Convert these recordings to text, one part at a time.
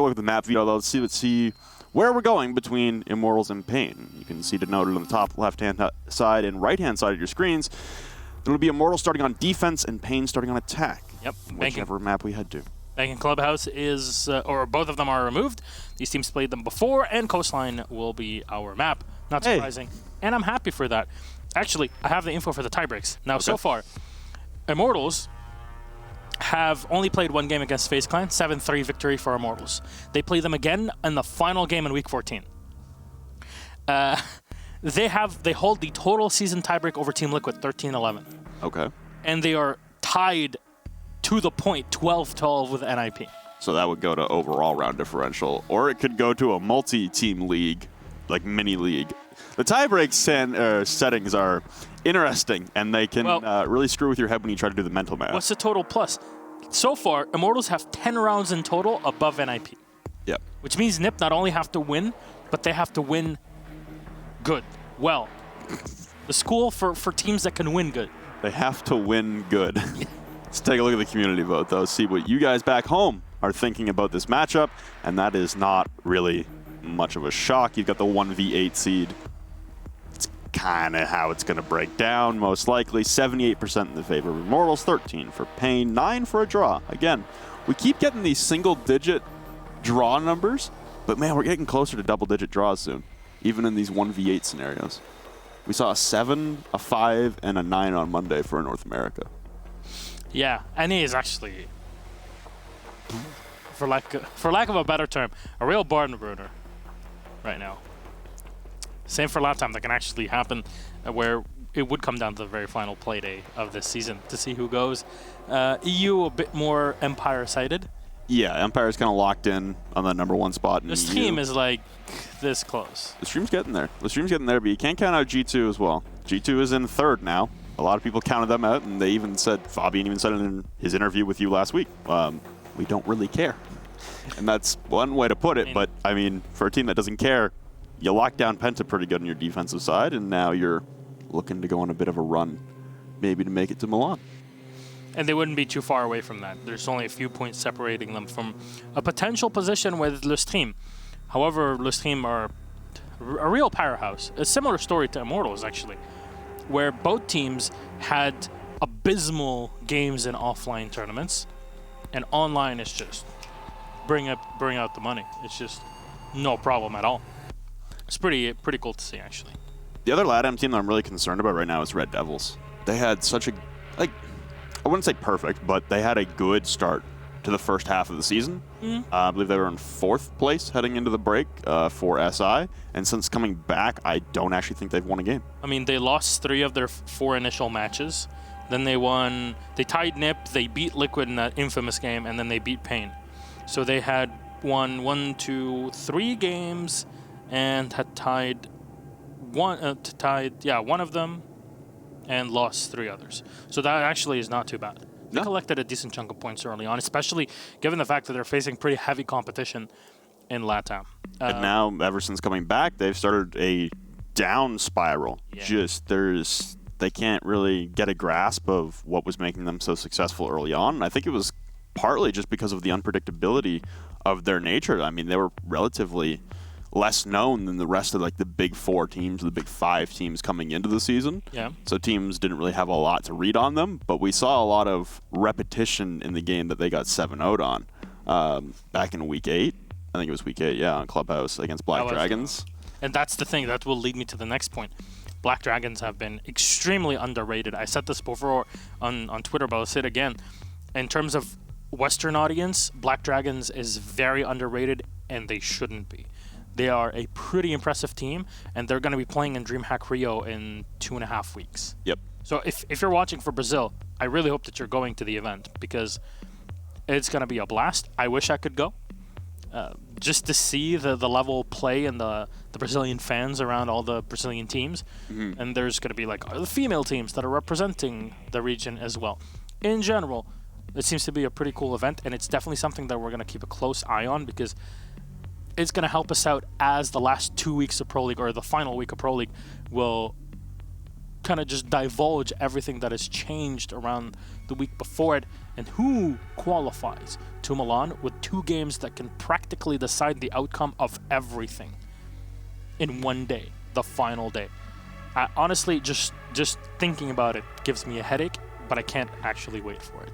look at the map view, let's see where we're going between Immortals and paiN. You can see denoted on the top left-hand side and right-hand side of your screens. It'll be Immortals starting on defense and paiN starting on attack. Yep. Whichever map we head to. paiN Clubhouse is, or both of them are removed. These teams played them before, and Coastline will be our map. Not surprising. And I'm happy for that. Actually, I have the info for the tiebreaks. Now, so far, Immortals have only played one game against FaZe Clan, 7-3 victory for Immortals. They play them again in the final game in Week 14. They hold the total season tiebreak over Team Liquid, 13-11. Okay. And they are tied to the point, 12-12 with NIP. So that would go to overall round differential, or it could go to a multi-team league, like mini league. The tiebreak settings are interesting, and they can really screw with your head when you try to do the mental math. What's the total plus? So far, Immortals have 10 rounds in total above NIP. Yep. Which means NIP not only have to win, but they have to win good. Well, the school for teams that can win good. They have to win good. Let's take a look at the community vote, though, see what you guys back home are thinking about this matchup, and that is not really much of a shock. You've got the 1v8 seed. It's kind of how it's going to break down, most likely. 78% in the favor of Immortals, 13 for paiN, 9 for a draw. Again, we keep getting these single-digit draw numbers, but man, we're getting closer to double-digit draws soon, even in these 1v8 scenarios. We saw a 7, a 5, and a 9 on Monday for North America. Yeah, and he is actually, for lack of a better term, a real barn burner right now. Same for LATAM. That can actually happen where it would come down to the very final play day of this season to see who goes. EU a bit more Empire-sided. Yeah, Empire's kind of locked in on the #1 spot in This EU. team is like this close. The stream's getting there. The stream's getting there, but you can't count out G2 as well. G2 is in 3rd now. A lot of people counted them out, and they even said, Fabian even said it in his interview with you last week, we don't really care. And that's one way to put it, but I mean, for a team that doesn't care, you locked down Penta pretty good on your defensive side, and now you're looking to go on a bit of a run, maybe to make it to Milan. And they wouldn't be too far away from that. There's only a few points separating them from a potential position with Le Stream. However, Le Stream are a real powerhouse. A similar story to Immortals, actually, where both teams had abysmal games in offline tournaments, and online is just bring out the money. It's just no problem at all. It's pretty cool to see, actually. The other LATAM team that I'm really concerned about right now is Red Devils. They had such a, I wouldn't say perfect, but they had a good start to the first half of the season. I believe they were in 4th place heading into the break for SI, and since coming back, I don't actually think they've won a game. I mean, they lost 3 of their 4 initial matches. Then they tied NIP, they beat Liquid in that infamous game, and then they beat paiN. So they had won 1, 2, 3 games and had tied one of them and lost 3 others. So that actually is not too bad. They collected a decent chunk of points early on, especially given the fact that they're facing pretty heavy competition in LATAM. And now, ever since coming back, they've started a down spiral. Yeah. They can't really get a grasp of what was making them so successful early on. And I think it was partly just because of the unpredictability of their nature. I mean, they were relatively less known than the rest of the big 4 teams, the big 5 teams coming into the season. Yeah. So teams didn't really have a lot to read on them, but we saw a lot of repetition in the game that they got 7-0'd on back in week 8. I think it was week 8, on Clubhouse against Black Dragons. And that's the thing. That will lead me to the next point. Black Dragons have been extremely underrated. I said this before on Twitter, but I'll say it again. In terms of Western audience, Black Dragons is very underrated, and they shouldn't be. They are a pretty impressive team, and they're going to be playing in DreamHack Rio in 2.5 weeks. Yep. So if you're watching for Brazil, I really hope that you're going to the event, because it's going to be a blast. I wish I could go, just to see the level of play and the Brazilian fans around all the Brazilian teams. And there's going to be the female teams that are representing the region as well. In general, it seems to be a pretty cool event, and it's definitely something that we're going to keep a close eye on, because it's going to help us out as the last 2 weeks of Pro League, or the final week of Pro League, will kind of just divulge everything that has changed around the week before it and who qualifies to Milan with 2 games that can practically decide the outcome of everything in one day, the final day. Honestly, just thinking about it gives me a headache, but I can't actually wait for it.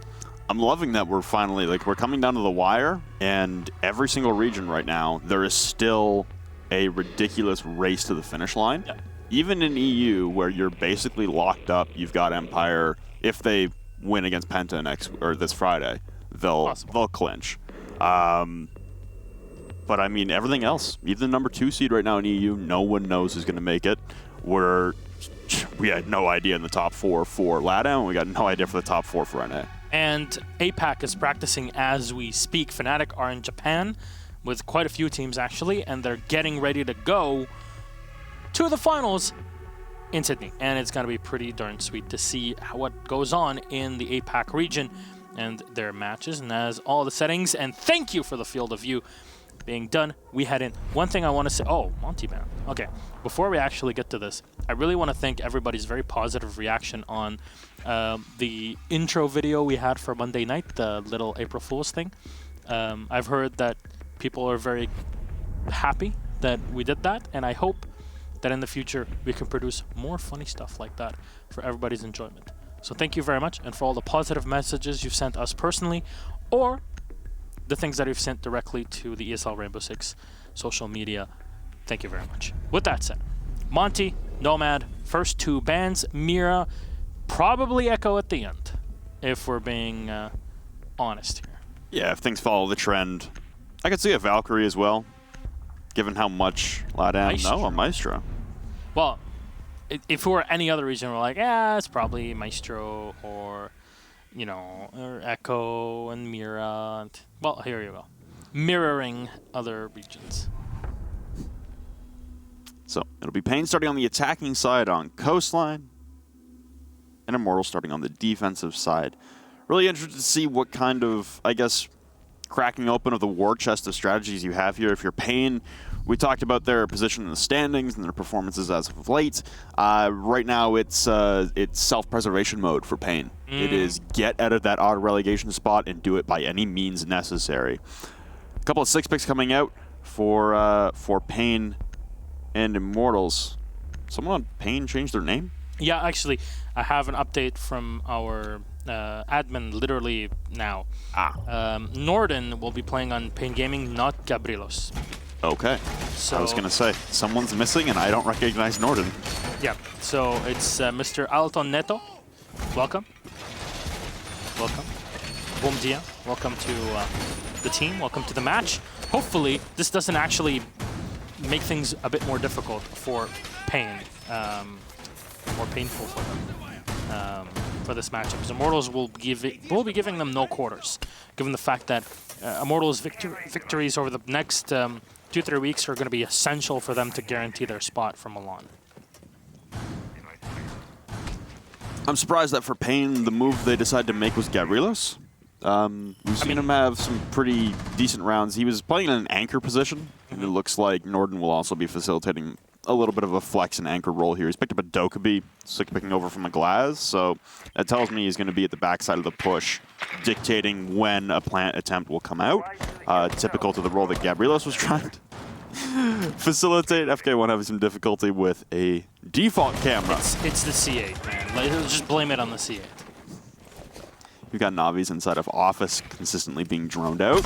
I'm loving that we're finally, like, we're coming down to the wire, and every single region right now, there is still a ridiculous race to the finish line. Yeah. Even in EU, where you're basically locked up, you've got Empire. If they win against Penta this Friday, they'll clinch. But I mean, everything else, even the number 2 seed right now in EU, no one knows who's going to make it. We had no idea in the top 4 for LATAM, and we got no idea for the top 4 for NA. And APAC is practicing as we speak. Fnatic are in Japan with quite a few teams actually, and they're getting ready to go to the finals in Sydney. And it's going to be pretty darn sweet to see what goes on in the APAC region and their matches and as all the settings. And thank you for the field of view being done. We head in. One thing I want to say, Monty Man. Okay, before we actually get to this, I really want to thank everybody's very positive reaction on the intro video we had for Monday night, the little April Fool's thing. I've heard that people are very happy that we did that, and I hope that in the future we can produce more funny stuff like that for everybody's enjoyment. So thank you very much, and for all the positive messages you've sent us personally, or the things that you've sent directly to the ESL Rainbow Six social media. Thank you very much. With that said, Monty, Nomad, first 2 bans, Mira, probably Echo at the end, if we're being honest here. Yeah, if things follow the trend, I could see a Valkyrie as well, given how much LATAM know a Maestro. Well, if we were any other region, we're like, it's probably Maestro or, or Echo and Mira. And, well, here you go. Mirroring other regions. So it'll be paiN starting on the attacking side on Coastline, and Immortals starting on the defensive side. Really interested to see what kind of, I guess, cracking open of the war chest of strategies you have here. If you're paiN, we talked about their position in the standings and their performances as of late. Right now, it's self-preservation mode for paiN. It is get out of that auto relegation spot and do it by any means necessary. A couple of 6 picks coming out for paiN and Immortals. Someone on paiN changed their name? Yeah, actually, I have an update from our admin literally now. Norden will be playing on paiN Gaming, not Gabrielos. Okay. So I was going to say, someone's missing and I don't recognize Norden. Yeah, so it's Mr. Alton Neto. Welcome. Welcome. Bom dia. Welcome to the team. Welcome to the match. Hopefully, this doesn't actually make things a bit more difficult for paiN. More painful for them for this matchup. Because Immortals will be giving them no quarters, given the fact that Immortals' victories over the next 2-3 weeks are going to be essential for them to guarantee their spot for Milan. I'm surprised that for paiN, the move they decided to make was Gabrielos. We've seen him have some pretty decent rounds. He was playing in an anchor position, and it looks like Norden will also be facilitating a little bit of a flex and anchor role here. He's picked up a Dokkaebi, picking over from a Glaz, so that tells me he's going to be at the backside of the push, dictating when a plant attempt will come out, typical to the role that Gabrielos was trying to facilitate. FK1 having some difficulty with a default camera. It's the C8, man. Let's just blame it on the C8. We've got Navi's inside of Office consistently being droned out.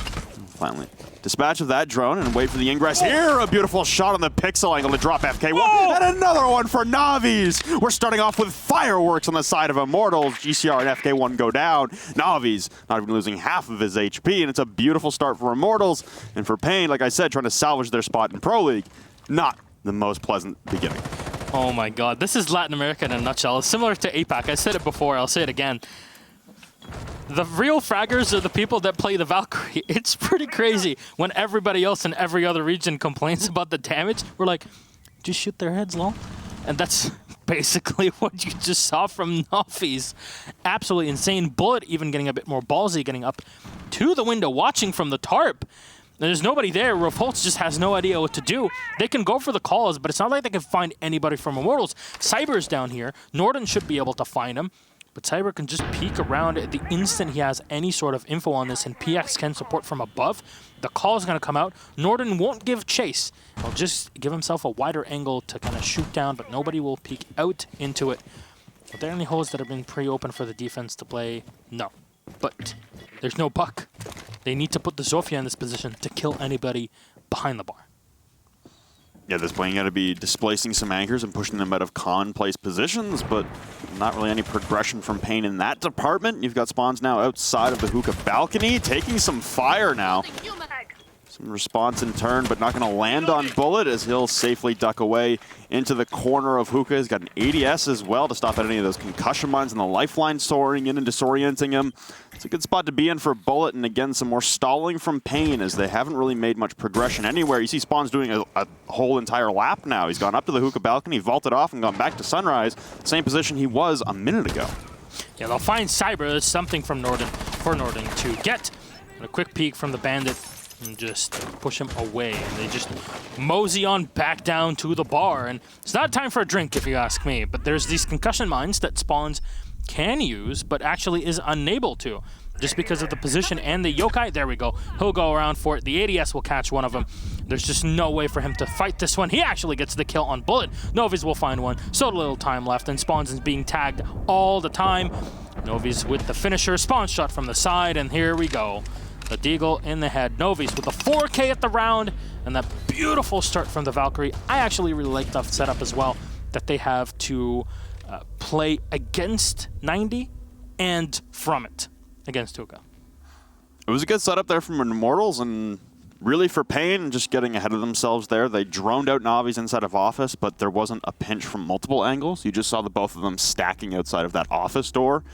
Finally, dispatch of that drone and wait for the ingress. Here, a beautiful shot on the pixel angle to drop FK1. And another one for Navi's. We're starting off with fireworks on the side of Immortals. GCR and FK1 go down. Navi's not even losing half of his HP, and it's a beautiful start for Immortals. And for paiN, like I said, trying to salvage their spot in Pro League. Not the most pleasant beginning. Oh my god, this is Latin America in a nutshell. It's similar to APAC. I said it before, I'll say it again. The real fraggers are the people that play the Valkyrie. It's pretty crazy. When everybody else in every other region complains about the damage, we're like, just shoot their heads low. And that's basically what you just saw from Navi's. Absolutely insane. Bullet even getting a bit more ballsy, getting up to the window, watching from the tarp. There's nobody there. Revolts just has no idea what to do. They can go for the calls, but it's not like they can find anybody from Immortals. Cyber's down here. Norden should be able to find him, but Cyber can just peek around at the instant he has any sort of info on this, and PX can support from above. The call is going to come out. Norden won't give chase. He'll just give himself a wider angle to kind of shoot down, but nobody will peek out into it. Are there any holes that have been pre-open for the defense to play? No. But there's no puck. They need to put the Zofia in this position to kill anybody behind the bar. Yeah, this point you got to be displacing some anchors and pushing them out of commonplace positions, but not really any progression from paiN in that department. You've got spawns now outside of the hookah balcony, taking some fire now. Some response in turn, but not going to land on Bullet as he'll safely duck away into the corner of hookah. He's got an ADS as well to stop at any of those concussion mines and the lifeline soaring in and disorienting him. It's a good spot to be in for Bullet, and again, some more stalling from paiN as they haven't really made much progression anywhere. You see Spawn's doing a whole entire lap now. He's gone up to the hookah balcony, vaulted off, and gone back to Sunrise, same position he was a minute ago. Yeah, they'll find Cyber. There's something from Norden for Norden to get. And a quick peek from the Bandit and just push him away. And they just mosey on back down to the bar. And it's not time for a drink, if you ask me. But there's these concussion mines that Spawns can use, but actually is unable to. Just because of the position and the yokai. There we go. He'll go around for it. The ADS will catch one of them. There's just no way for him to fight this one. He actually gets the kill on Bullet. Novi's will find one. So little time left, and Spawns is being tagged all the time. Novi's with the finisher. Spawn shot from the side, and here we go. The Deagle in the head. Novi's with the 4K at the round, and that beautiful start from the Valkyrie. I actually really like the setup as well, that they have to play against 90 and from it against hookah. It was a good setup there from Immortals, and really for paiN, just getting ahead of themselves there. They droned out Navi's inside of office, but there wasn't a pinch from multiple angles. You just saw the both of them stacking outside of that office door.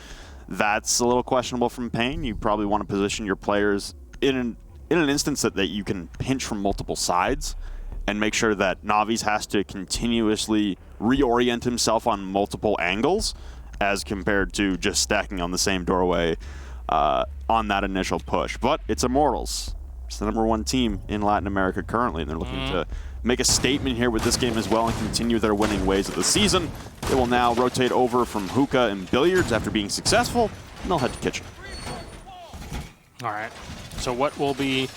That's a little questionable from paiN. You probably want to position your players in an instance that you can pinch from multiple sides and make sure that Navi's has to continuously reorient himself on multiple angles as compared to just stacking on the same doorway on that initial push. But it's Immortals. It's the #1 team in Latin America currently, and they're looking to make a statement here with this game as well and continue their winning ways of the season. They will now rotate over from hookah and billiards after being successful, and they'll head to kitchen. All right. So what will be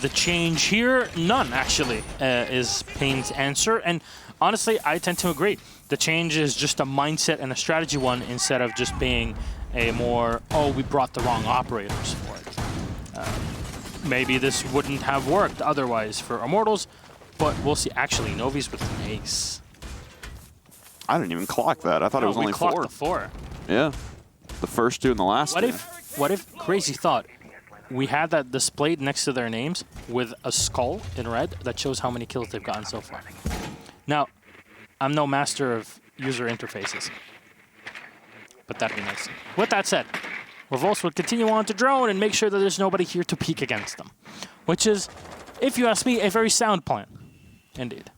the change here? None, actually, is paiN's answer. And honestly, I tend to agree. The change is just a mindset and a strategy one instead of just being a more, oh, we brought the wrong operators for it. Maybe this wouldn't have worked otherwise for Immortals, but we'll see. Actually, Novi's with an ace. I didn't even clock that. I thought it was only 4. We clocked the 4. Yeah. The first 2 and the last 2. What if, crazy thought, we had that displayed next to their names with a skull in red that shows how many kills they've gotten so far. Now, I'm no master of user interfaces, but that'd be nice. With that said, Revolts will continue on to drone and make sure that there's nobody here to peek against them, which is, if you ask me, a very sound plan. Indeed.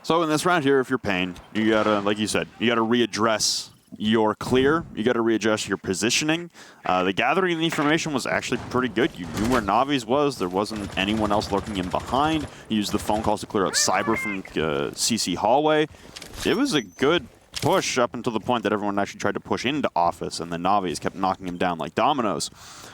So in this round here, if you're paiN, you gotta, like you said, you gotta readdress your clear. You gotta readjust your positioning. The gathering of the information was actually pretty good. You knew where Navi's was. There wasn't anyone else lurking in behind. You used the phone calls to clear out Cyber from CC hallway. It was a good push up until the point that everyone actually tried to push into office, and then Navi's kept knocking him down like dominoes.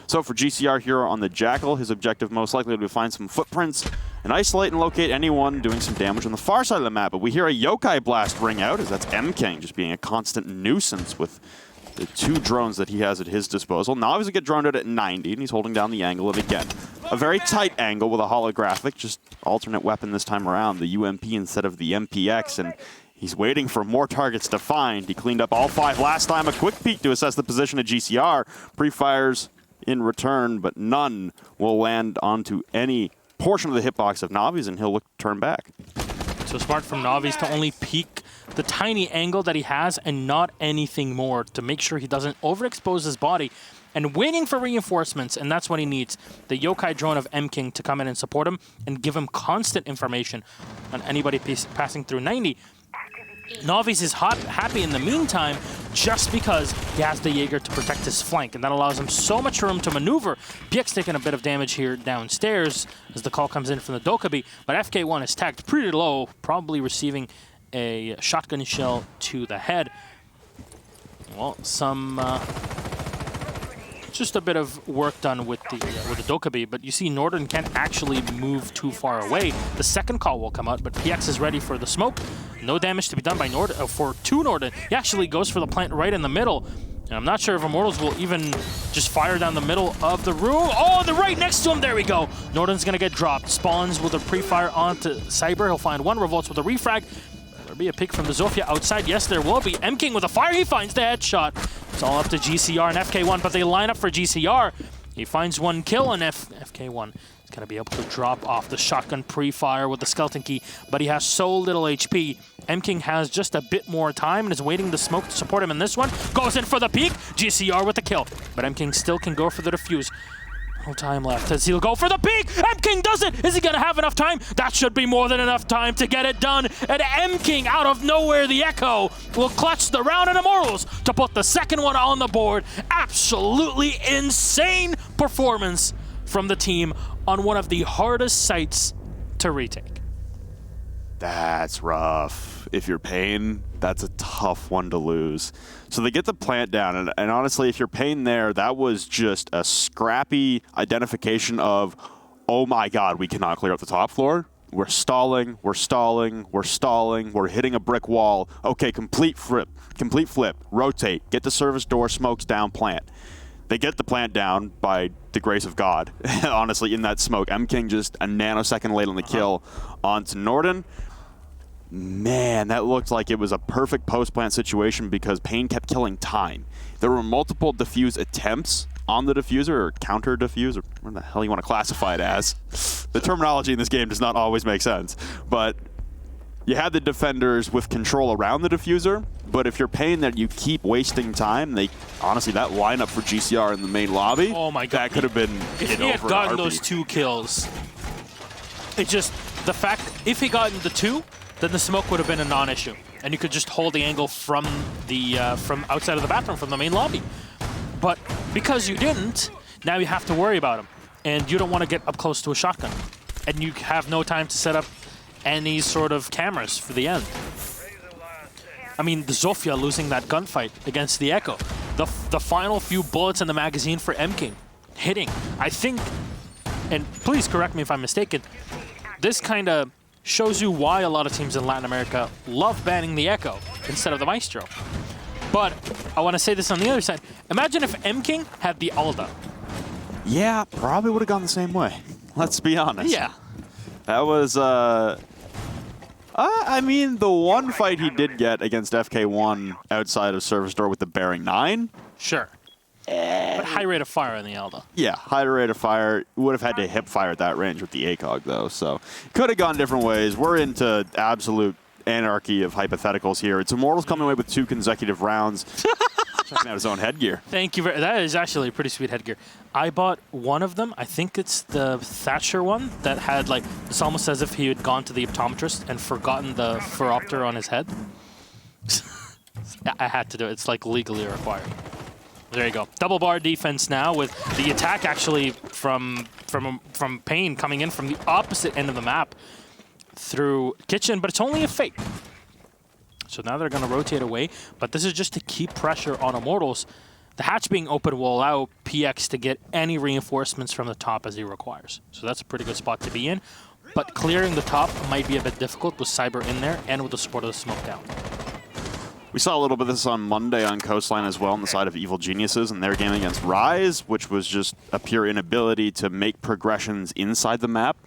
So for GCR here on the Jackal, his objective most likely will be to find some footprints and isolate and locate anyone doing some damage on the far side of the map. But we hear a yokai blast ring out, as that's mKing just being a constant nuisance with the 2 drones that he has at his disposal. Navi's will get droned out at 90, and he's holding down the angle. And again, a very tight angle with a holographic, just alternate weapon this time around, the UMP instead of the MPX. And he's waiting for more targets to find. He cleaned up all 5 last time. A quick peek to assess the position of GCR. Pre-fires in return, but none will land onto any portion of the hitbox of Navi's, and he'll look to turn back. So smart from Navi's to only peek the tiny angle that he has and not anything more to make sure he doesn't overexpose his body, and waiting for reinforcements, and that's what he needs. The yokai drone of mKing to come in and support him and give him constant information on anybody passing through 90. Navi's is happy in the meantime, just because he has the Jaeger to protect his flank, and that allows him so much room to maneuver. PX taking a bit of damage here downstairs as the call comes in from the Dokkaebi, but FK1 is tagged pretty low, probably receiving a shotgun shell to the head. Well, just a bit of work done with the Dokkaebi, but you see Norden can't actually move too far away. The second call will come out, but PX is ready for the smoke. No damage to be done by Norden for Norden. He actually goes for the plant right in the middle. And I'm not sure if Immortals will even just fire down the middle of the room. Oh, they're right next to him. There we go. Norden's going to get dropped. Spawns with a pre-fire onto Cyber. He'll find one. Revolts with a refrag. There'll be a pick from the Zofia outside. Yes, there will be. M-King with a fire. He finds the headshot. It's all up to GCR and FK1, but they line up for GCR. He finds one kill, and FK1 is going to be able to drop off the shotgun pre-fire with the skeleton key, but he has so little HP. M-King has just a bit more time and is waiting the smoke to support him in this one. Goes in for the peek. GCR with the kill, but M-King still can go for the defuse. No time left as he'll go for the peek. M-King does it. Is he going to have enough time? That should be more than enough time to get it done. And M-King out of nowhere, the Echo will clutch the round, and Immortals to put the second one on the board. Absolutely insane performance from the team on one of the hardest sites to retake. That's rough. If you're paiN, that's a tough one to lose. So they get the plant down, and honestly, if you're paiN there, that was just a scrappy identification of, oh my god, we cannot clear out the top floor. We're stalling, we're stalling, we're stalling, we're hitting a brick wall. Okay, complete flip, rotate, get the service door, smokes down, plant. They get the plant down by the grace of God. Honestly, in that smoke, M-King just a nanosecond late on the kill onto Norden. Man, that looked like it was a perfect post-plant situation because paiN kept killing time. There were multiple defuse attempts on the diffuser, or counter-diffuse, or what the hell you want to classify it as. The terminology in this game does not always make sense. But you had the defenders with control around the diffuser, but if you're paiN that you keep wasting time, honestly, that lineup for GCR in the main lobby, oh my god, that could have been if he had gotten those 2 kills. It just, the fact, if he gotten the 2, then the smoke would have been a non-issue, and you could just hold the angle from the from outside of the bathroom, from the main lobby. But because you didn't, now you have to worry about him, and you don't want to get up close to a shotgun, and you have no time to set up any sort of cameras for the end. I mean, the Zofia losing that gunfight against the Echo, the final few bullets in the magazine for M-King hitting. I think, and please correct me if I'm mistaken, this kind of shows you why a lot of teams in Latin America love banning the Echo instead of the Maestro. But I want to say this on the other side. Imagine if M-King had the Alda. Yeah, probably would have gone the same way. Let's be honest. Yeah. That was, I mean, the one fight he did get against FK1 outside of Service Door with the Bearing 9. Sure. But high rate of fire in the Alda. Yeah, high rate of fire. Would have had to hip fire at that range with the ACOG, though. So could have gone different ways. We're into absolute anarchy of hypotheticals here. It's Immortals coming away with 2 consecutive rounds. Checking out his own headgear. Thank you very. That is actually a pretty sweet headgear. I bought one of them. I think it's the Thatcher one that had, like, it's almost as if he had gone to the optometrist and forgotten the phoropter on his head. I had to do it. It's like legally required. There you go. Double bar defense now with the attack actually from paiN coming in from the opposite end of the map through Kitchen, but it's only a fake. So now they're going to rotate away, but this is just to keep pressure on Immortals. The hatch being open will allow PX to get any reinforcements from the top as he requires. So that's a pretty good spot to be in, but clearing the top might be a bit difficult with Cyber in there and with the support of the smoke down. We saw a little bit of this on Monday on Coastline as well on the side of Evil Geniuses and their game against Rise, which was just a pure inability to make progressions inside the map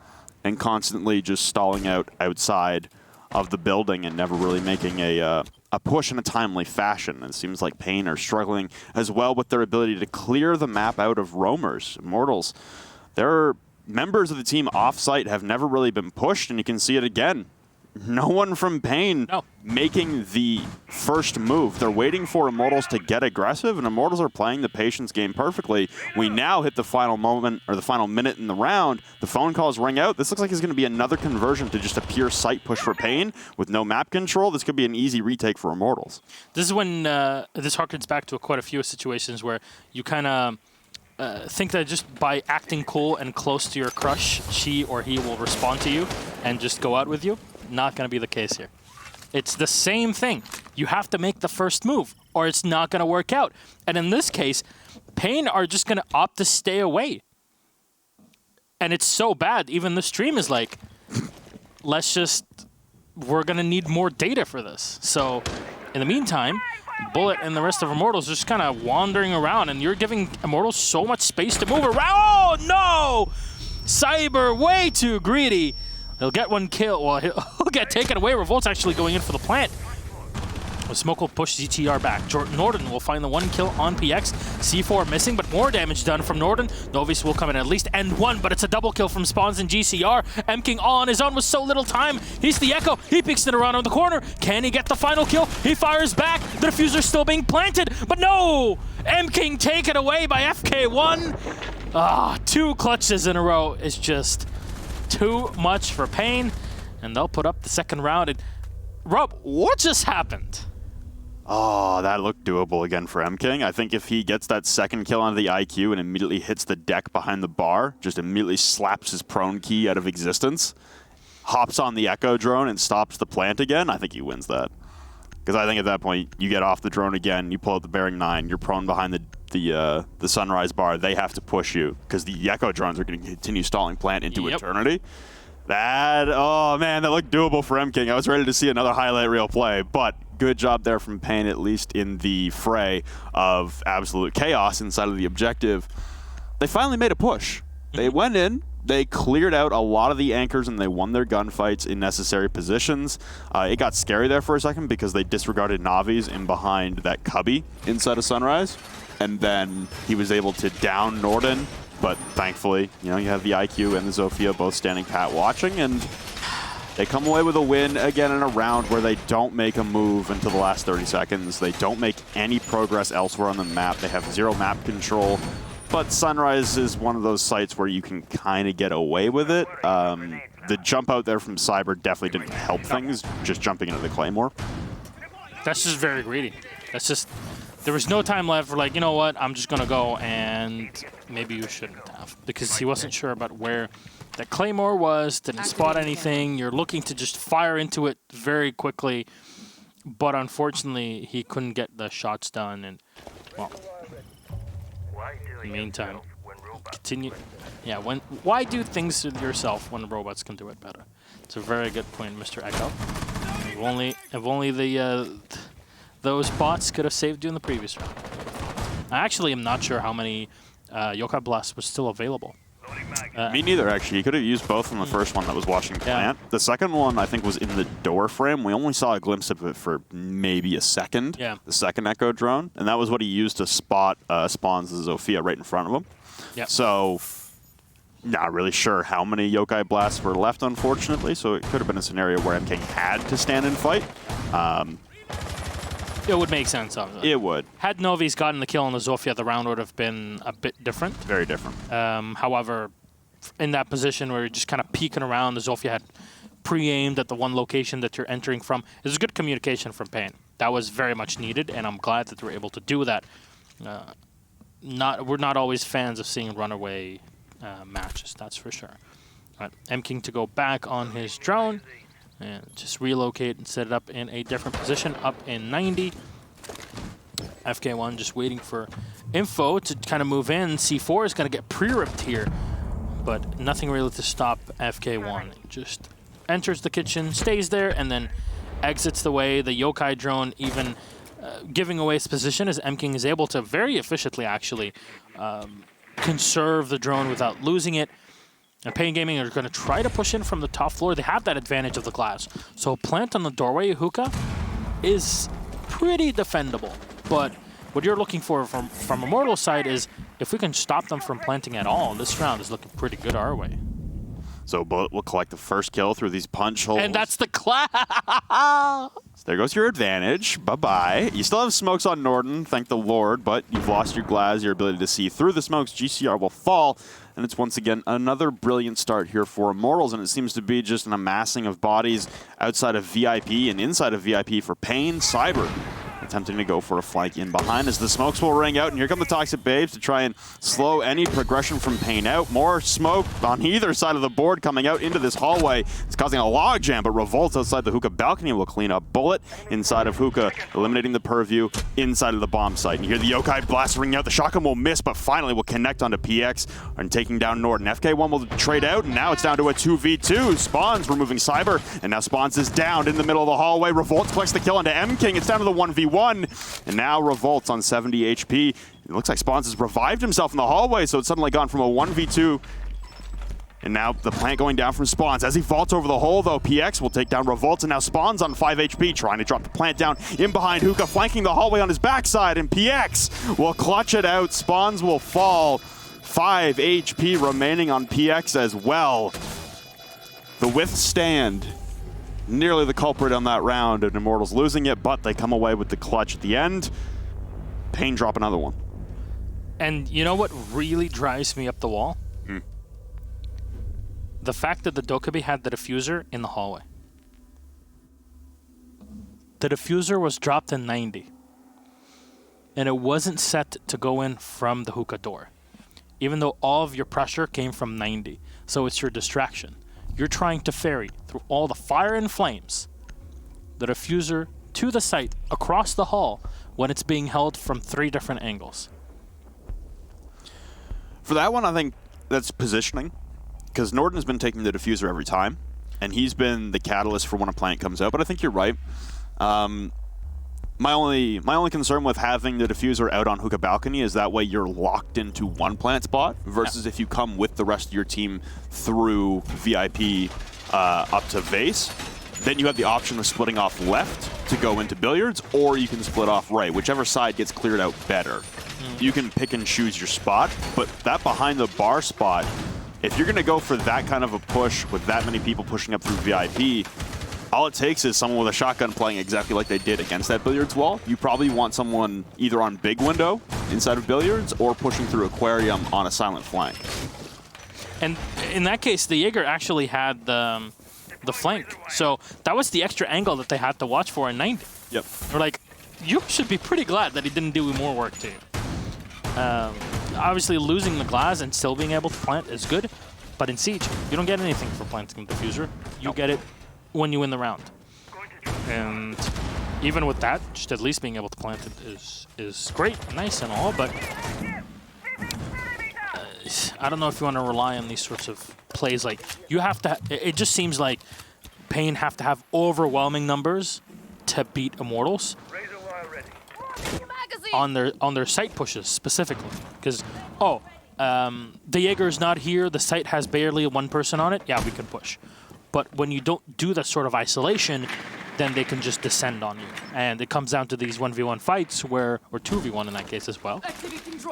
and constantly just stalling out outside of the building and never really making a push in a timely fashion. It seems like paiN are struggling as well with their ability to clear the map out of roamers. Immortals, their members of the team off-site have never really been pushed, and you can see it again. no one from paiN making the first move. They're waiting for Immortals to get aggressive, and Immortals are playing the patience game perfectly. We now hit the final moment, or the final minute in the round. The phone calls ring out. This looks like it's going to be another conversion to just a pure sight push for paiN with no map control. This could be an easy retake for Immortals. This is when this harkens back to quite a few situations where you kind of think that just by acting cool and close to your crush, she or he will respond to you and just go out with you. Not going to be the case here. It's the same thing. You have to make the first move or it's not going to work out. And in this case, paiN are just going to opt to stay away. And it's so bad. Even the stream is like, we're going to need more data for this. So in the meantime, Bullet and the rest of Immortals just kind of wandering around, and you're giving Immortals so much space to move around. Oh, no! Cyber, way too greedy. He'll get one kill. Well, he'll get taken away. Revolt's actually going in for the plant. Smoke will push ZTR back. Norden will find the one kill on PX. C4 missing, but more damage done from Norden. Novice will come in at least end one, but it's a double kill from Spawns and GCR. mKing all on his own with so little time. He's the Echo. He peeks it around on the corner. Can he get the final kill? He fires back. The diffuser's still being planted, but no! mKing taken away by FK1. 2 clutches in a row is just too much for paiN, and they'll put up the second round. And Rob, what just happened? Oh, that looked doable again for mKing. I think if he gets that second kill onto the IQ and immediately hits the deck behind the bar, just immediately slaps his prone key out of existence, hops on the Echo drone and stops the plant again, I think he wins that. Because I think at that point, you get off the drone again, you pull out the bearing 9, you're prone behind the Sunrise bar, they have to push you, because the Echo drones are going to continue stalling plant into eternity. Oh man, that looked doable for mKing. I was ready to see another highlight reel play, but good job there from paiN, at least in the fray of absolute chaos inside of the objective. They finally made a push. They went in, they cleared out a lot of the anchors, and they won their gunfights in necessary positions. It got scary there for a second because they disregarded Navi's in behind that cubby inside of Sunrise, and then he was able to down Norden. But thankfully, you have the IQ and the Zofia both standing pat watching, and they come away with a win again in a round where they don't make a move until the last 30 seconds. They don't make any progress elsewhere on the map. They have 0 map control. But Sunrise is one of those sites where you can kind of get away with it. The jump out there from Cyber definitely didn't help things, just jumping into the Claymore. That's just very greedy. That's just... There was no time left for like, you know what, I'm just going to go, and maybe you shouldn't have. Because he wasn't sure about where the Claymore was, didn't spot anything. You're looking to just fire into it very quickly. But unfortunately, he couldn't get the shots done. And, well, in the meantime, continue. Yeah, why do things to yourself when robots can do it better? It's a very good point, Mr. Echo. If only those bots could have saved you in the previous round. I actually am not sure how many Yokai Blasts was still available. Me neither, actually. He could have used both from the first one that was watching plant. The second one, I think, was in the door frame. We only saw a glimpse of it for maybe a second. Yeah. The second Echo drone. And that was what he used to spot Spawns and Zofia right in front of him. Yep. So, not really sure how many Yokai Blasts were left, unfortunately. So it could have been a scenario where mKing had to stand and fight. It would make sense, obviously. It would. Had Novi's gotten the kill on the Zofia, the round would have been a bit different. Very different. However, in that position where you're just kind of peeking around, the Zofia had pre-aimed at the one location that you're entering from. It was good communication from paiN. That was very much needed, and I'm glad that they were able to do that. We're not always fans of seeing runaway matches, that's for sure. All right, mKing to go back on his drone. And just relocate and set it up in a different position, up in 90. FK1 just waiting for info to kind of move in. C4 is going to get pre-ripped here, but nothing really to stop FK1. Just enters the kitchen, stays there, and then exits the way. The Yokai drone even giving away its position as mKing is able to very efficiently actually conserve the drone without losing it. And paiN Gaming are going to try to push in from the top floor. They have that advantage of the glass. So plant on the doorway, Hookah, is pretty defendable. But what you're looking for from Immortals' side is if we can stop them from planting at all, this round is looking pretty good our way. So Bullet will collect the first kill through these punch holes. And that's the class! So there goes your advantage. Bye-bye. You still have smokes on Norden, thank the Lord, but you've lost your glass, your ability to see through the smokes. GCR will fall, and it's once again another brilliant start here for Immortals, and it seems to be just an amassing of bodies outside of VIP and inside of VIP for paiN. Cyber attempting to go for a flank in behind as the smokes will ring out, and here come the Toxic Babes to try and slow any progression from paiN out. More smoke on either side of the board coming out into this hallway. It's causing a logjam, but Revolts outside the hookah balcony will clean up. Bullet inside of hookah, eliminating the purview inside of the bomb site. And you hear the Yokai blast ringing out. The shotgun will miss, but finally will connect onto PX and taking down Norden. FK1 will trade out, and now it's down to a 2v2. Spawns removing Cyber, and now Spawns is down in the middle of the hallway. Revolts collects the kill onto M-King. It's down to the 1v1. And now Revolts on 70 HP. It looks like Spawns has revived himself in the hallway, so it's suddenly gone from a 1v2. And now the plant going down from Spawns. As he vaults over the hole, though, PX will take down Revolts, and now Spawns on 5 HP, trying to drop the plant down in behind Hookah, flanking the hallway on his backside, and PX will clutch it out. Spawns will fall. 5 HP remaining on PX as well. The Withstand, nearly the culprit on that round, and Immortals losing it, but they come away with the clutch at the end. paiN drop another one. And you know what really drives me up the wall? The fact that the Dokkaebi had the diffuser in the hallway. The diffuser was dropped in 90. And it wasn't set to go in from the hookah door, even though all of your pressure came from 90. So it's your distraction. You're trying to ferry through all the fire and flames the diffuser to the site across the hall when it's being held from 3 different angles. For that one, I think that's positioning, because Norden has been taking the diffuser every time, and he's been the catalyst for when a plant comes out, but I think you're right. My only concern with having the diffuser out on hookah balcony is that way you're locked into one plant spot versus if you come with the rest of your team through VIP up to vase, then you have the option of splitting off left to go into billiards, or you can split off right, whichever side gets cleared out better. You can pick and choose your spot, but that behind the bar spot, if you're going to go for that kind of a push with that many people pushing up through VIP, all it takes is someone with a shotgun playing exactly like they did against that billiards wall. You probably want someone either on big window inside of billiards or pushing through aquarium on a silent flank. And in that case, the Jaeger actually had the flank. So that was the extra angle that they had to watch for in 90. Yep. We're like, you should be pretty glad that he didn't do more work to you. Obviously, losing the glass and still being able to plant is good, but in Siege, you don't get anything for planting the diffuser. You get it when you win the round. And even with that, just at least being able to plant it is great, nice and all, but I don't know if you want to rely on these sorts of plays. Like, you have to, it just seems like paiN have to have overwhelming numbers to beat Immortals on their site pushes specifically. Because, the Jaeger's not here, the site has barely one person on it, yeah, we can push. But when you don't do that sort of isolation, then they can just descend on you. And it comes down to these 1v1 fights where, or 2v1 in that case as well.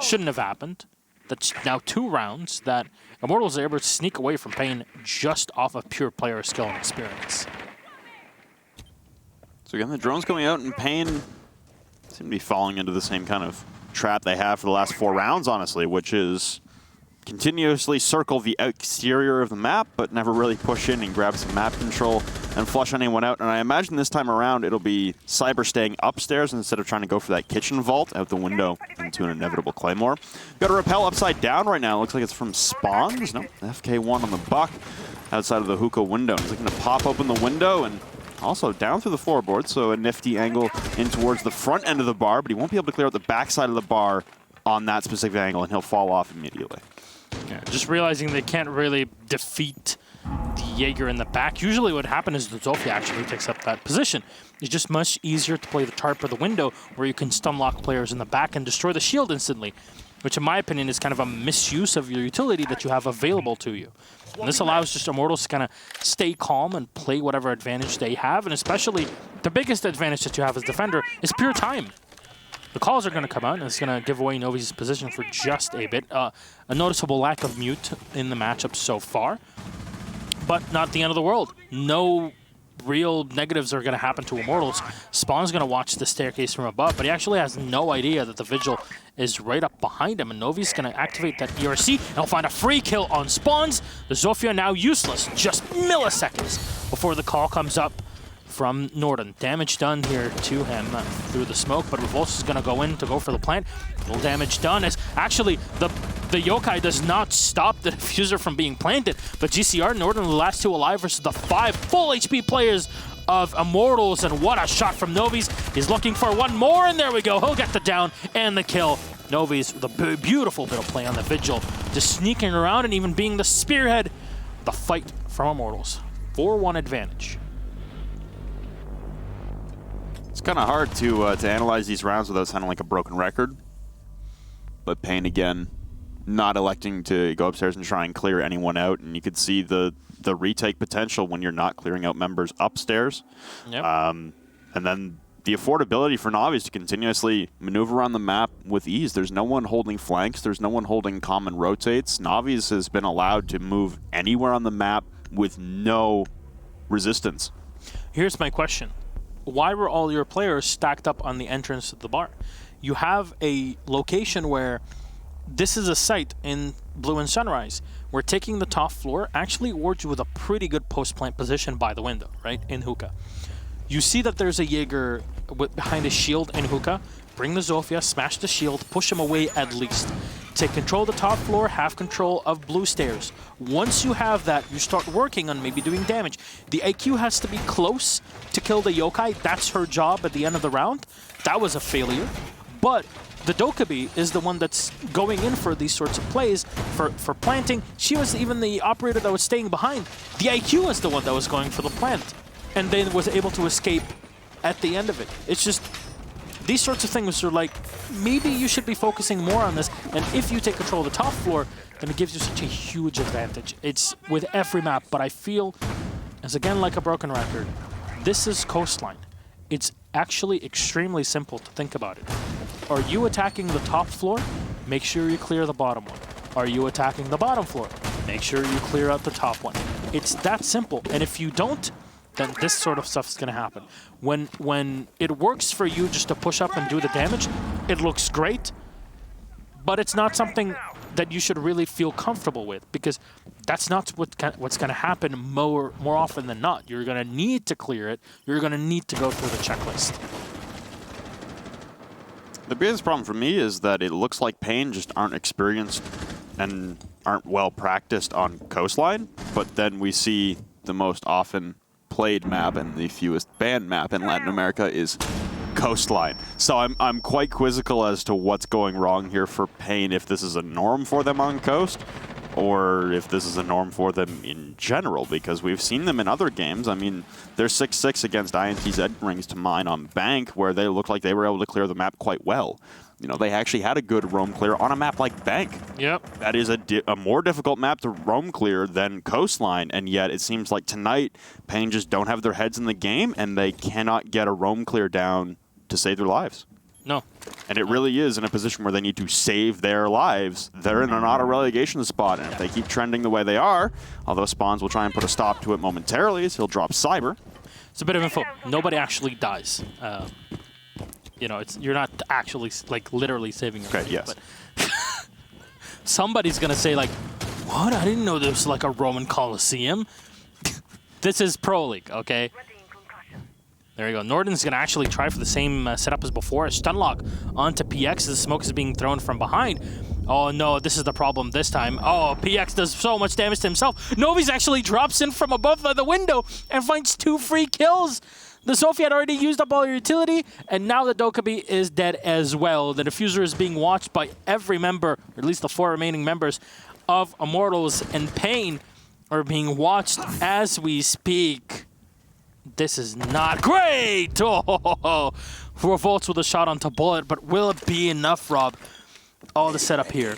Shouldn't have happened. That's now 2 rounds that Immortals are able to sneak away from paiN just off of pure player skill and experience. So again, the drone's coming out, and paiN seem to be falling into the same kind of trap they have for the last 4 rounds, honestly, which is continuously circle the exterior of the map, but never really push in and grab some map control and flush anyone out. And I imagine this time around it'll be Cyber staying upstairs instead of trying to go for that kitchen vault out the window into an inevitable Claymore. Got a rappel upside down right now. Looks like it's from Spawns. No, FK1 on the buck outside of the hookah window. He's looking to pop open the window and also down through the floorboard, so a nifty angle in towards the front end of the bar, but he won't be able to clear out the backside of the bar on that specific angle, and he'll fall off immediately. Yeah, just realizing they can't really defeat the Jaeger in the back. Usually what happens is the Zofia actually takes up that position. It's just much easier to play the tarp or the window where you can stun lock players in the back and destroy the shield instantly, which in my opinion is kind of a misuse of your utility that you have available to you. And this allows just Immortals to kind of stay calm and play whatever advantage they have, and especially the biggest advantage that you have as defender is pure time. The calls are going to come out, and it's going to give away Novi's position for just a bit. A noticeable lack of mute in the matchup so far. but not the end of the world. No real negatives are going to happen to Immortals. Spawn's going to watch the staircase from above, but he actually has no idea that the Vigil is right up behind him, and Novi's going to activate that ERC, and he'll find a free kill on Spawns. The Zofia now useless, just milliseconds before the call comes up from Norden. Damage done here to him through the smoke, but Revolts is going to go in to go for the plant. Little damage done as actually the Yokai does not stop the diffuser from being planted, but GCR Norden, the last two alive versus the 5 full HP players of Immortals, and what a shot from Novi's. He's looking for one more, and there we go. He'll get the down and the kill. Novi's with a beautiful bit of play on the Vigil, just sneaking around and even being the spearhead. The fight from Immortals. 4-1 advantage. It's kind of hard to analyze these rounds without sounding like a broken record. But paiN, again, not electing to go upstairs and try and clear anyone out. And you could see the retake potential when you're not clearing out members upstairs. Yep. And then the affordability for Navis to continuously maneuver around the map with ease. There's no one holding flanks. There's no one holding common rotates. Navis has been allowed to move anywhere on the map with no resistance. Here's my question. Why were all your players stacked up on the entrance of the bar? You have a location where this is a site in Blue and Sunrise. We're taking the top floor, actually Orge with a pretty good post-plant position by the window, right, in hookah. You see that there's a Jaeger behind a shield in hookah. Bring the Zofia, smash the shield, push him away at least. Take control of the top floor, have control of blue stairs. Once you have that, you start working on maybe doing damage. The IQ has to be close to kill the Yokai. That's her job at the end of the round. That was a failure. But the Dokkaebi is the one that's going in for these sorts of plays, for planting. She was even the operator that was staying behind. The IQ was the one that was going for the plant, and then was able to escape at the end of it. It's just, these sorts of things are like, maybe you should be focusing more on this, and if you take control of the top floor, then it gives you such a huge advantage. It's with every map, but I feel, as again like a broken record, this is Coastline. It's actually extremely simple to think about it. Are you attacking the top floor? Make sure you clear the bottom one. Are you attacking the bottom floor? Make sure you clear out the top one. It's that simple, and if you don't, then this sort of stuff is going to happen. When it works for you just to push up and do the damage, it looks great, but it's not something that you should really feel comfortable with, because that's not what's going to happen more often than not. You're going to need to clear it. You're going to need to go through the checklist. The biggest problem for me is that it looks like paiN just aren't experienced and aren't well practiced on Coastline, but then we see the most often played map and the fewest banned map in Latin America is Coastline. So I'm quite quizzical as to what's going wrong here for paiN, if this is a norm for them on Coast, or if this is a norm for them in general, because we've seen them in other games. I mean, they're 6-6 against INT's Ed Rings to mine on Bank, where they looked like they were able to clear the map quite well. You know, they actually had a good roam clear on a map like Bank. Yep. That is a more difficult map to roam clear than Coastline, and yet it seems like tonight paiN just don't have their heads in the game, and they cannot get a roam clear down to save their lives. No. And it really is in a position where they need to save their lives. They're in an auto-relegation spot, and if they keep trending the way they are, although Spawns will try and put a stop to it momentarily as he'll drop Cyber. It's a bit of info. Nobody actually dies. You know, you're not actually, like, literally saving your life. Yes. But somebody's going to say, like, what? I didn't know there was, like, a Roman Colosseum. This is Pro League, okay? There you go. Norden's going to actually try for the same setup as before. A stun lock onto PX. The smoke is being thrown from behind. Oh, no, this is the problem this time. Oh, PX does so much damage to himself. Novi's actually drops in from above the window and finds 2 free kills. The Zofia had already used up all your utility, and now the Dokkaebi is dead as well. The diffuser is being watched by every member, or at least the 4 remaining members of Immortals, and paiN are being watched as we speak. This is not great! Oh, Revolts with a shot onto Bullet, but will it be enough, Rob? All the setup here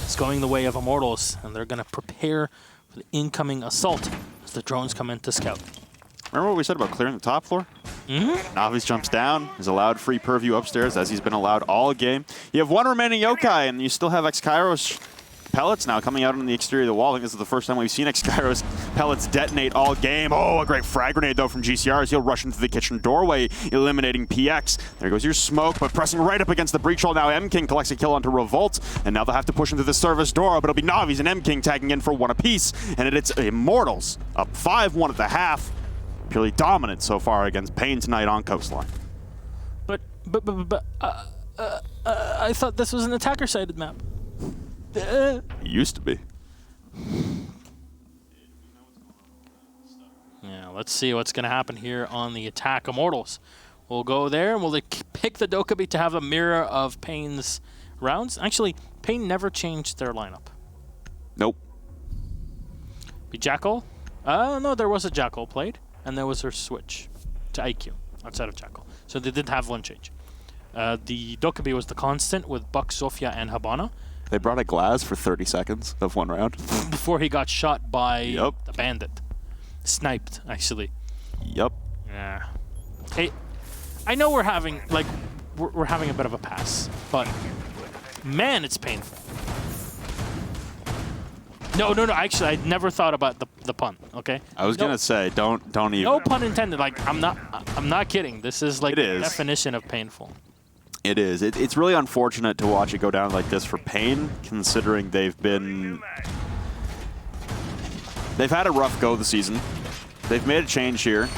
is going the way of Immortals, and they're going to prepare for the incoming assault as the drones come in to scout. Remember what we said about clearing the top floor? Mm-hmm. Navis jumps down, is allowed free purview upstairs, as he's been allowed all game. You have 1 remaining Yokai, and you still have X-Kairos pellets now coming out on the exterior of the wall. I think this is the first time we've seen Xkyro's pellets detonate all game. Oh, a great frag grenade, though, from GCR as he'll rush into the kitchen doorway, eliminating PX. There goes your smoke, but pressing right up against the breach hole now. MKing collects a kill onto Revolt, and now they'll have to push into the service door, but it'll be Navi's and MKing tagging in for one apiece, and it's Immortals up 5-1 at the half. Purely dominant so far against paiN tonight on Coastline. But I thought this was an attacker-sided map. It used to be. Yeah, let's see what's going to happen here on the attack. Immortals will go there, and will they pick the Dokkaebi to have a mirror of paiN's rounds? Actually, paiN never changed their lineup. Nope. Be Jackal? No, there was a Jackal played, and there was her switch to IQ outside of Jackal. So they did have one change. The Dokkaebi was the constant with Buck, Sofia, and Habana. They brought a Glass for 30 seconds of one round. Before he got shot by the bandit. Sniped, actually. Yep. Yeah. Hey, I know we're having, like, we're having a bit of a pass, but man, it's painful. No. Actually, I never thought about the pun. Okay. I was gonna say, don't even. No pun intended. Like, I'm not kidding. This is like the definition of painful. It is. It's really unfortunate to watch it go down like this for paiN, considering they've had a rough go this season. They've made a change here.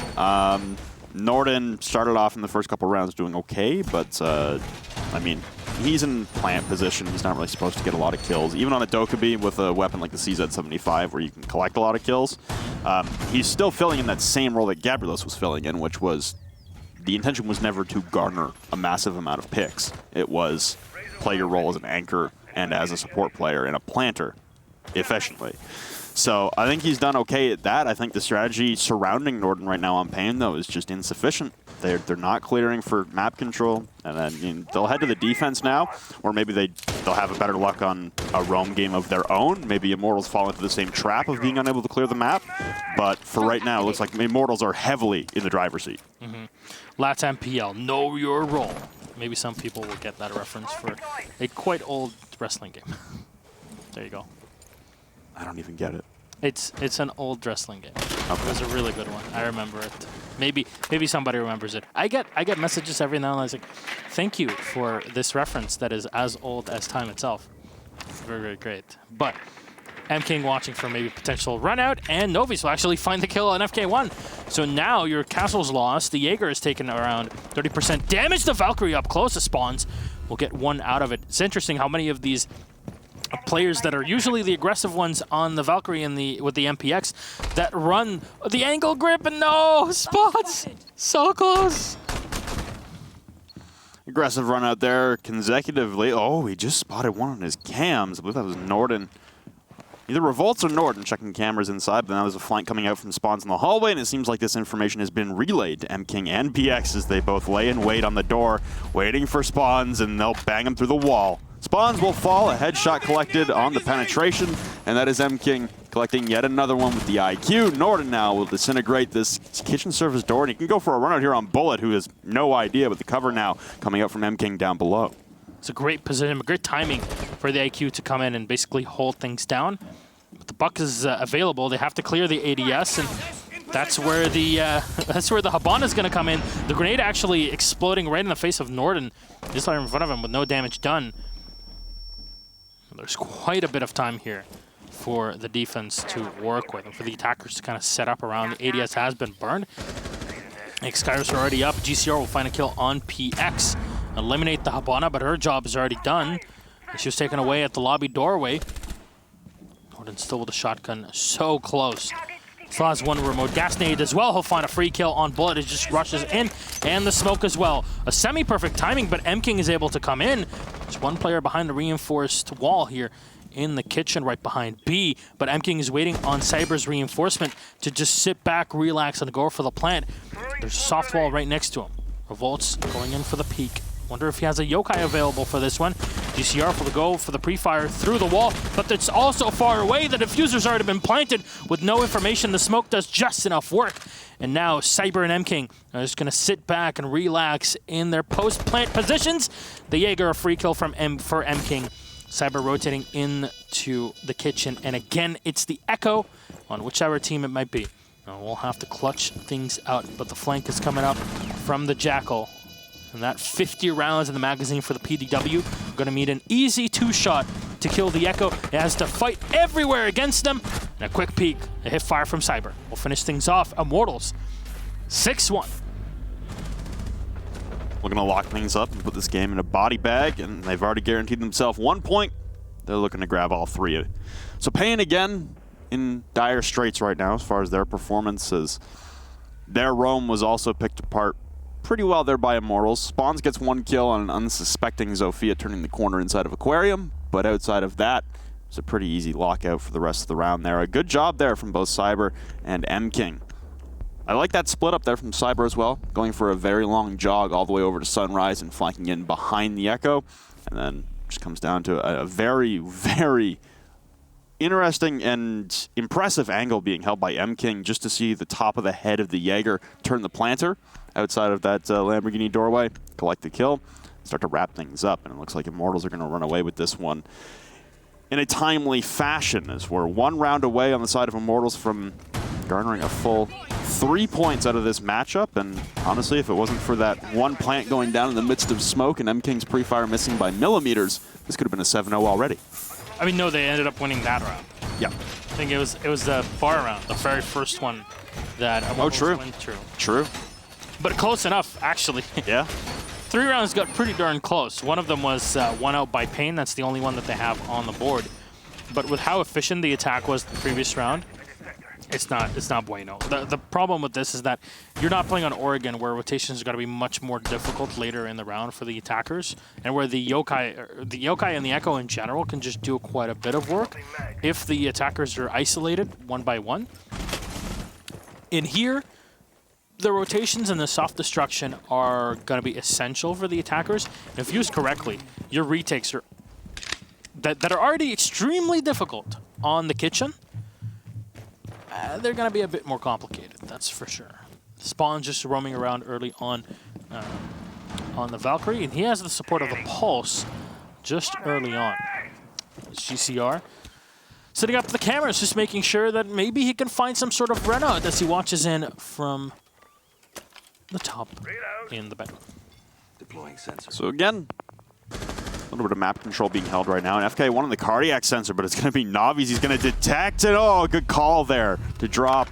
Norden started off in the first couple rounds doing okay, but I mean, he's in plant position. He's not really supposed to get a lot of kills. Even on a Dokkaebi with a weapon like the CZ-75 where you can collect a lot of kills, he's still filling in that same role that Gabrielos was filling in, which was the intention was never to garner a massive amount of picks. It was play your role as an anchor and as a support player and a planter efficiently. So I think he's done okay at that. I think the strategy surrounding Norden right now on paiN, though, is just insufficient. They're not clearing for map control, and then they'll head to the defense now, or maybe they'll have a better luck on a roam game of their own. Maybe Immortals fall into the same trap of being unable to clear the map. But for right now, it looks like Immortals are heavily in the driver's seat. LATAM PL, know your role. Maybe some people will get that reference for a quite old wrestling game. There you go. I don't even get it. It's an old wrestling game. Okay. It was a really good one. I remember it. Maybe somebody remembers it. I get messages every now and then. I was like, thank you for this reference that is as old as time itself. It's very, very great. But MKing watching for maybe potential run out, and Novi's will actually find the kill on FK1. So now your castle's lost. The Jaeger has taken around 30% damage. The Valkyrie up close to spawns will get one out of it. It's interesting how many of these players that are usually the aggressive ones on the Valkyrie and with the MPX that run the angle grip, and no spots. So close. Aggressive run out there consecutively. Oh, he just spotted one on his cams. I believe that was Norden. Either Revolts or Norden checking cameras inside, but now there's a flank coming out from spawns in the hallway, and it seems like this information has been relayed to MKing and PX as they both lay in wait on the door, waiting for spawns, and they'll bang them through the wall. Spawns will fall, a headshot collected on the penetration, and that is MKing collecting yet another one with the IQ. Norden now will disintegrate this kitchen surface door, and he can go for a run out here on Bullet, who has no idea, but the cover now coming out from MKing down below. It's a great position, great timing for the IQ to come in and basically hold things down. But the Buck is available. They have to clear the ADS, and that's where the Habana is going to come in. The grenade actually exploding right in the face of Norden, just right in front of him with no damage done. There's quite a bit of time here for the defense to work with and for the attackers to kind of set up around. The ADS has been burned. Xkyro's already up. GCR will find a kill on PX. Eliminate the Habana, but her job is already done. She was taken away at the lobby doorway. Norden still with a shotgun, so close. Still has one remote gas nade as well. He'll find a free kill on Bullet. It just rushes in, and the smoke as well. A semi-perfect timing, but MKing is able to come in. There's one player behind the reinforced wall here in the kitchen right behind B, but MKing is waiting on Cyber's reinforcement to just sit back, relax, and go for the plant. There's a soft wall right next to him. Revolt's going in for the peek. Wonder if he has a yokai available for this one. GCR for the go for the pre-fire through the wall, but it's also far away. The diffuser's already been planted with no information. The smoke does just enough work. And now Cyber and MKing are just gonna sit back and relax in their post-plant positions. The Jaeger, a free kill from for MKing. Cyber rotating into the kitchen, and again, it's the Echo on whichever team it might be. Now, we'll have to clutch things out, but the flank is coming up from the Jackal. And that 50 rounds in the magazine for the PDW. Gonna need an easy 2-shot to kill the Echo. It has to fight everywhere against them. And a quick peek, a hip fire from Cyber. We'll finish things off. Immortals, 6-1. Looking to lock things up and put this game in a body bag, and they've already guaranteed themselves 1 point. They're looking to grab all 3. So paiN again in dire straits right now as far as their performances. Their roam was also picked apart pretty well there by Immortals. Spawns gets 1 kill on an unsuspecting Zofia turning the corner inside of Aquarium, but outside of that, it's a pretty easy lockout for the rest of the round there. A good job there from both Cyber and mKing. I like that split up there from Cyber as well, going for a very long jog all the way over to Sunrise and flanking in behind the Echo, and then just comes down to a very, very interesting and impressive angle being held by mKing just to see the top of the head of the Jaeger turn the planter outside of that Lamborghini doorway, collect the kill, start to wrap things up, and it looks like Immortals are going to run away with this one in a timely fashion, as we're 1 round away on the side of Immortals from garnering a full 3 points out of this matchup. And honestly, if it wasn't for that 1 plant going down in the midst of smoke and mKing's pre-fire missing by millimeters, this could have been a 7-0 already. I mean, no, they ended up winning that round. Yeah. I think it was the bar round, the very first one that Immortals went through. True. But close enough, actually. Yeah. 3 rounds got pretty darn close. One of them was won out by paiN. That's the only one that they have on the board. But with how efficient the attack was the previous round, it's not bueno. The problem with this is that you're not playing on Oregon, where rotations are going to be much more difficult later in the round for the attackers, and where the Yokai and the Echo in general can just do quite a bit of work if the attackers are isolated 1 by 1. In here, the rotations and the soft destruction are going to be essential for the attackers. And if used correctly, your retakes are that are already extremely difficult on the kitchen. They're going to be a bit more complicated, that's for sure. Spawn just roaming around early on the Valkyrie, and he has the support of the Pulse just early on. GCR setting up the cameras, just making sure that maybe he can find some sort of run out as he watches in from the top in the bedroom. Deploying sensor. So again, a little bit of map control being held right now. And FK one on the cardiac sensor, but it's going to be Navi's. He's going to detect it. Oh, good call there to drop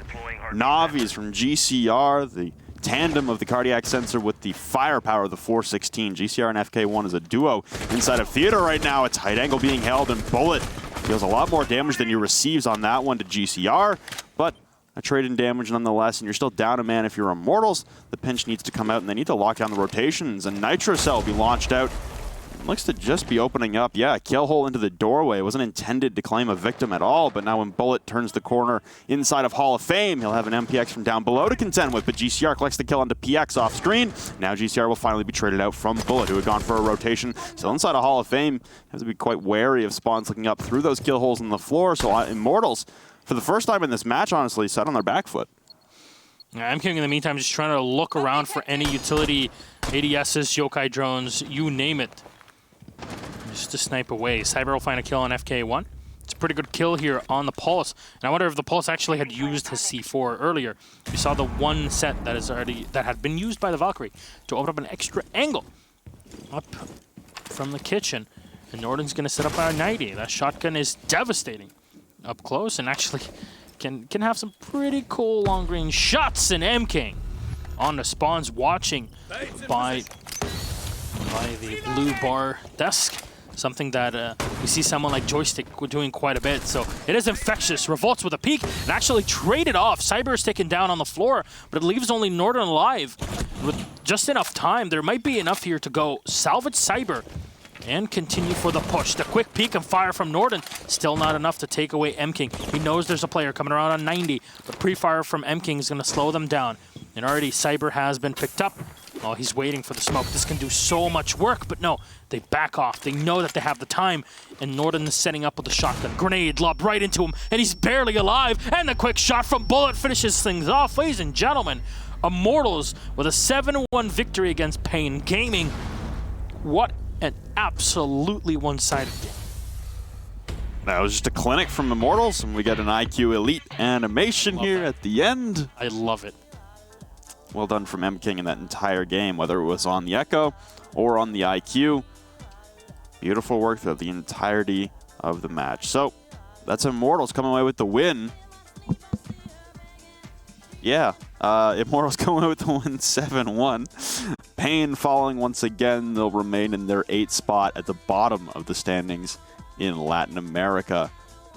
Navi's from GCR. The tandem of the cardiac sensor with the firepower of the 416. GCR and FK1 is a duo inside of theater right now. A tight angle being held, and Bullet deals a lot more damage than he receives on that one to GCR. But a trade in damage nonetheless, and you're still down a man if you're Immortals. The pinch needs to come out, and they need to lock down the rotations. And Nitro Cell will be launched out. Looks to just be opening up. Yeah, a kill hole into the doorway. It wasn't intended to claim a victim at all, but now when Bullet turns the corner inside of Hall of Fame, he'll have an MPX from down below to contend with, but GCR collects the kill onto PX off screen. Now GCR will finally be traded out from Bullet, who had gone for a rotation. Still inside of Hall of Fame, has to be quite wary of spawns looking up through those kill holes in the floor, so Immortals, for the first time in this match, honestly, set on their back foot. Yeah, mKing in the meantime just trying to look around for any utility, ADSs, yokai drones, you name it. Just to snipe away. Cyber will find a kill on FK1. It's a pretty good kill here on the Pulse. And I wonder if the Pulse actually had used his C4 earlier. We saw the one set that had been used by the Valkyrie to open up an extra angle up from the kitchen. And Norden's going to set up our 90. That shotgun is devastating up close and actually can have some pretty cool long-range shots. And mKing on the spawns watching by the blue bar desk. Something that we see someone like Joystick doing quite a bit. So it is infectious. Revolts with a peek and actually traded off. Cyber is taken down on the floor, but it leaves only Norden alive. With just enough time, there might be enough here to go salvage Cyber and continue for the push. The quick peek and fire from Norden, still not enough to take away mKing. He knows there's a player coming around on 90, but pre-fire from mKing is going to slow them down. And already Cyber has been picked up. Oh, he's waiting for the smoke. This can do so much work, but no, they back off. They know that they have the time, and Norden is setting up with the shotgun. Grenade lobbed right into him, and he's barely alive, and the quick shot from Bullet finishes things off. Ladies and gentlemen, Immortals with a 7-1 victory against paiN Gaming. What an absolutely one-sided game. That was just a clinic from Immortals, and we get an IQ Elite animation here at the end. I love it. Well done from M King in that entire game, whether it was on the Echo or on the IQ. Beautiful work throughout the entirety of the match. So that's Immortals coming away with the win. Yeah, Immortals coming away with the win 7-1. paiN falling once again. They'll remain in their 8th spot at the bottom of the standings in Latin America.